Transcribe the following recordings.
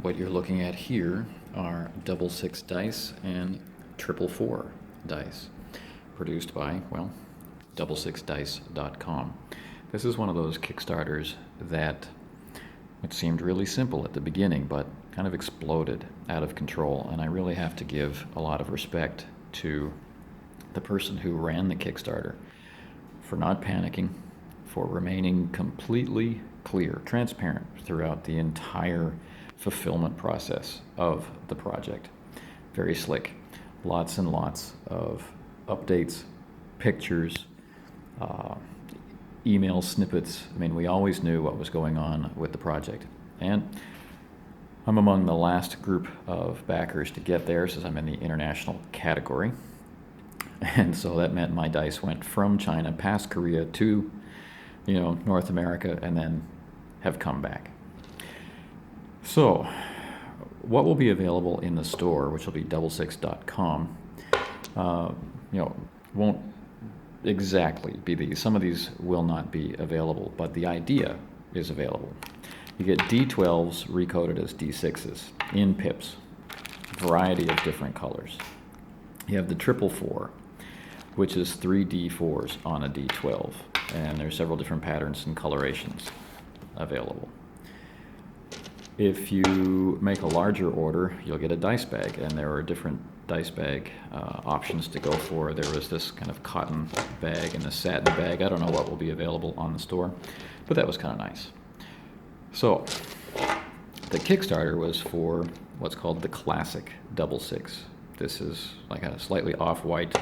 What you're looking at here are Double Six dice and Triple Four dice, produced by, well, doublesixdice.com. This is one of those Kickstarters that it seemed really simple at the beginning, but kind of exploded out of control, and I really have to give a lot of respect to the person who ran the Kickstarter for not panicking, for remaining completely clear, transparent throughout the entire fulfillment process of the project. Very slick. Lots and lots of updates, pictures, email snippets. I mean, we always knew what was going on with the project. And I'm among the last group of backers to get there, since I'm in the international category. And so that meant my dice went from China past Korea to, North America, and then have come back. So, what will be available in the store, which will be doublesix.com, won't exactly be these. Some of these will not be available, but the idea is available. You get D12s recoded as D6s in pips, variety of different colors. You have the Triple Four, which is 3 D4s on a D12, and there's several different patterns and colorations available. If you make a larger order, you'll get a dice bag, and there are different dice bag options to go for. There was this kind of cotton bag and a satin bag. I don't know what will be available on the store, but that was kind of nice. So the Kickstarter was for what's called the classic Double Six. This is like a slightly off-white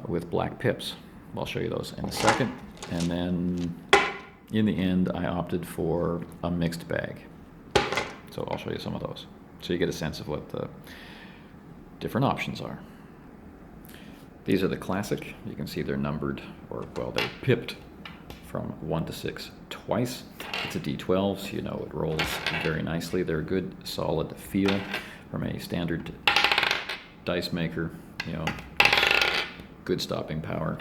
with black pips. I'll show you those in a second. And then in the end, I opted for a mixed bag. So I'll show you some of those, so you get a sense of what the different options are. These are the classic. You can see they're numbered, or well, they're pipped from 1 to 6 twice. It's a D12, so it rolls very nicely. They're a good, solid feel from a standard dice maker. Good stopping power,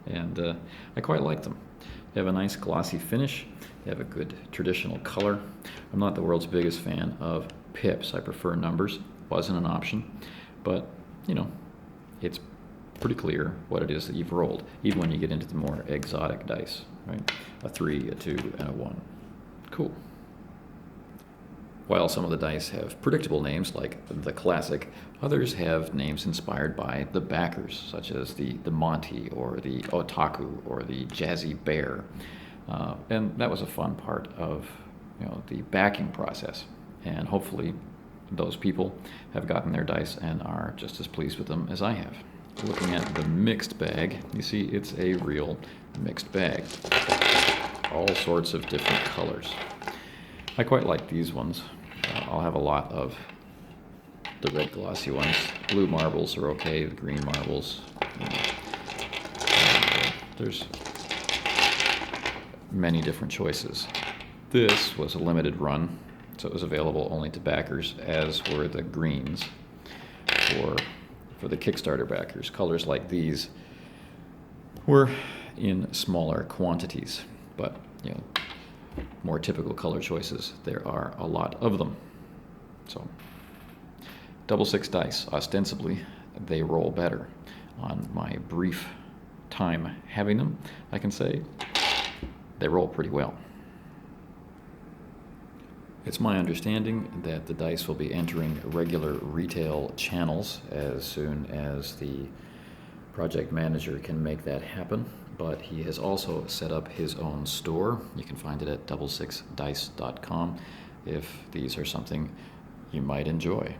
and I quite like them. They have a nice glossy finish. They have a good traditional color. I'm not the world's biggest fan of pips. I prefer numbers. Wasn't an option, but it's pretty clear what it is that you've rolled, even when you get into the more exotic dice, right? A 3, a 2, and a 1. Cool. While some of the dice have predictable names like the classic, others have names inspired by the backers, such as the Monty or the Otaku or the Jazzy Bear. And that was a fun part of the backing process. And hopefully those people have gotten their dice and are just as pleased with them as I have. Looking at the mixed bag, you see it's a real mixed bag. All sorts of different colors. I quite like these ones. I'll have a lot of the red glossy ones. Blue marbles are okay, the green marbles. There's many different choices. This was a limited run, so it was available only to backers, as were the greens for the Kickstarter backers. Colors like these were in smaller quantities, but more typical color choices, there are a lot of them. So Double Six dice, ostensibly they roll better. On my brief time having them, I can say they roll pretty well. It's my understanding that the dice will be entering regular retail channels as soon as the project manager can make that happen, but he has also set up his own store. You can find it at doublesixdice.com if these are something you might enjoy.